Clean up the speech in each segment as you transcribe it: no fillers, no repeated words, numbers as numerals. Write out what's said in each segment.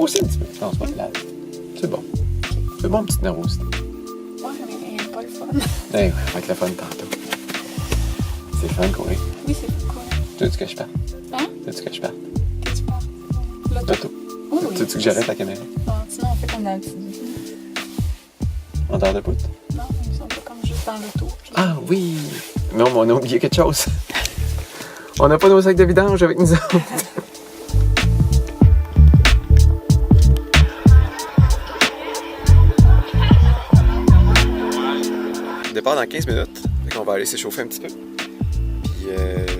aussi un petit peu. Non, c'est pas plate. C'est bon. C'est bon, petite nervosité. Ouais, mais pas le fun. Ouais, on va être la fun tantôt. C'est fun, courir. Oui, c'est cool. Tu veux-tu que je parte? Hein? Veux-tu que je parte? Que tu parles? L'auto? L'auto. Oui, oui. Tu veux-tu que j'arrête la caméra? Non, sinon on fait comme dans le petit film. En dehors de poutre? Non, ils sont pas comme juste dans l'auto. Puis... Ah oui! Non, mais on a oublié quelque chose. On n'a pas nos sacs de vidange avec nous autres. Départ dans 15 minutes. Donc on va aller s'échauffer un petit peu. Puis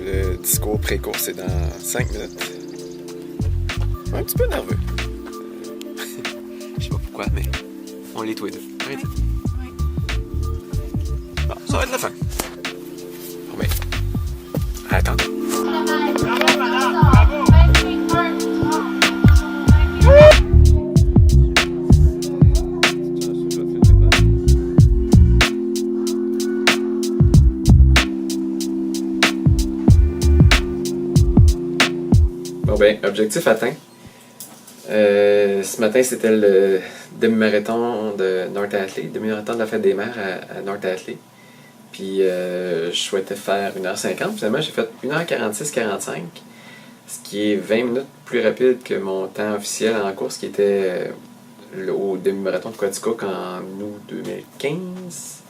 le discours pré-course, c'est dans 5 minutes. Un petit peu nerveux. Je sais pas pourquoi, mais on l'est tous les deux. Oui. Bon, ça va être la fin. Bon, mais attendez. Bon ben, objectif atteint. Ce matin, c'était le demi-marathon de North Athlée, demi-marathon de la Fête des Mères à North Athlée. Puis je souhaitais faire 1h50. Finalement, j'ai fait 1h46-45, ce qui est 20 minutes plus rapide que mon temps officiel en course, qui était au demi-marathon de Quaticook en août 2015.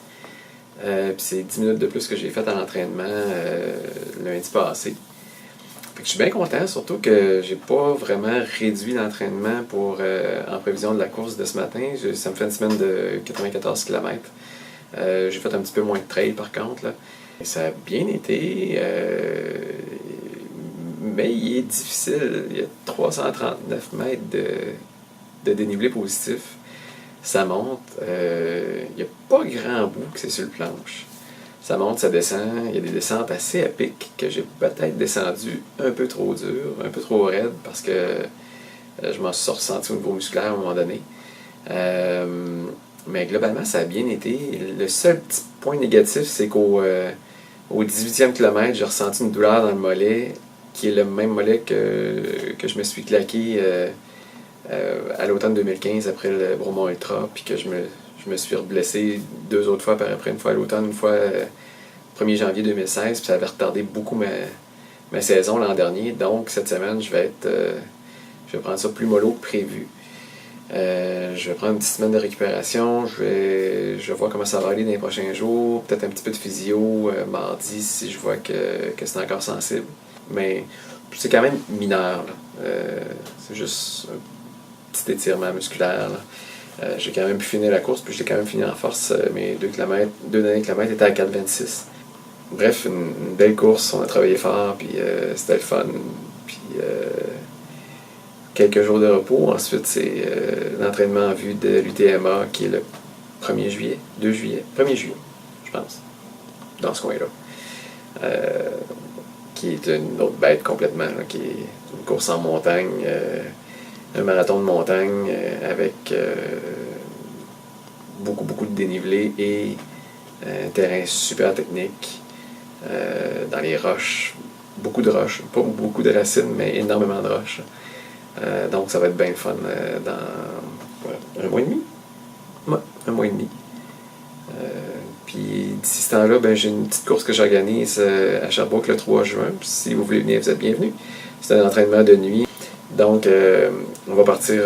Puis c'est 10 minutes de plus que j'ai fait à l'entraînement lundi passé. Fait que je suis bien content, surtout que j'ai pas vraiment réduit l'entraînement en prévision de la course de ce matin. Ça me fait une semaine de 94 km. J'ai fait un petit peu moins de trail par contre. Là. Et ça a bien été, mais il est difficile. Il y a 339 mètres de dénivelé positif. Ça monte. Il n'y a pas grand bout que c'est sur le planche. Ça monte, ça descend. Il y a des descentes assez à pic que j'ai peut-être descendu un peu trop dur, un peu trop raide parce que je m'en suis ressenti au niveau musculaire à un moment donné. Mais globalement, ça a bien été. Le seul petit point négatif, c'est qu'au 18e kilomètre, j'ai ressenti une douleur dans le mollet, qui est le même mollet que je me suis claqué à l'automne 2015 après le Bromont Ultra, puis que je me suis reblessé 2 autres fois par après, une fois à l'automne, une fois 1er janvier 2016, puis ça avait retardé beaucoup ma saison l'an dernier. Donc, cette semaine, je vais prendre ça plus mollo que prévu. Je vais prendre une petite semaine de récupération. Je vais voir comment ça va aller dans les prochains jours. Peut-être un petit peu de physio mardi si je vois que c'est encore sensible. Mais c'est quand même mineur. C'est juste un petit étirement musculaire. J'ai quand même pu finir la course, puis j'ai quand même fini en force. Mes 2 derniers kilomètres étaient à 4,26. Bref, une belle course. On a travaillé fort, puis c'était le fun. Puis quelques jours de repos. Ensuite, c'est l'entraînement en vue de l'UTMA qui est le 1er juillet, 2 juillet, 1er juillet, je pense, dans ce coin-là. Qui est une autre bête complètement, là, qui est une course en montagne, un marathon de montagne avec beaucoup de dénivelé et un terrain super technique dans les roches. Beaucoup de roches, pas beaucoup de racines, mais énormément de roches. Donc ça va être bien le fun dans un mois et demi. Ouais, un mois et demi. Puis d'ici ce temps-là, ben, j'ai une petite course que j'organise à Sherbrooke le 3 juin. Puis, si vous voulez venir, vous êtes bienvenus. C'est un entraînement de nuit. Donc on va partir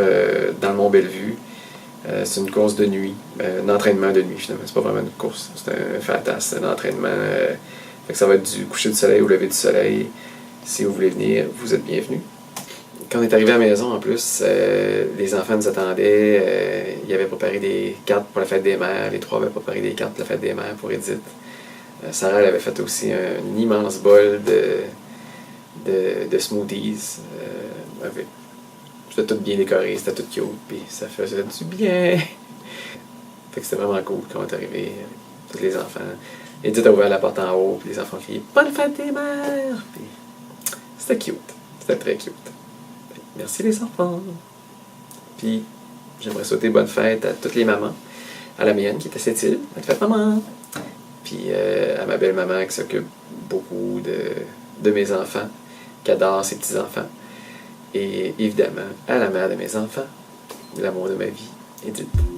dans le Mont-Bellevue. C'est une course de nuit. Un entraînement de nuit finalement. C'est pas vraiment une course. C'est un FATAS, c'est un entraînement. Fait que ça va être du coucher du soleil au lever du soleil. Si vous voulez venir, vous êtes bienvenus. Quand on est arrivé à la maison, en plus, les enfants nous attendaient. Ils avaient préparé des cartes pour la fête des mères. Les 3 avaient préparé des cartes pour la fête des mères pour Edith. Sarah, elle avait fait aussi un immense bol de smoothies. C'était tout bien décoré, c'était tout cute, puis ça faisait du bien. Fait que c'était vraiment cool quand on est arrivé, tous les enfants. Edith a ouvert la porte en haut, puis les enfants criaient « Bonne fête des mères! » Puis c'était cute, c'était très cute. Merci les enfants. Puis j'aimerais souhaiter bonne fête à toutes les mamans. À la mienne qui est à Sept-Îles. Bonne fête maman. Puis à ma belle-maman qui s'occupe beaucoup de mes enfants, qui adore ses petits-enfants. Et évidemment, à la mère de mes enfants, l'amour de ma vie, Edith.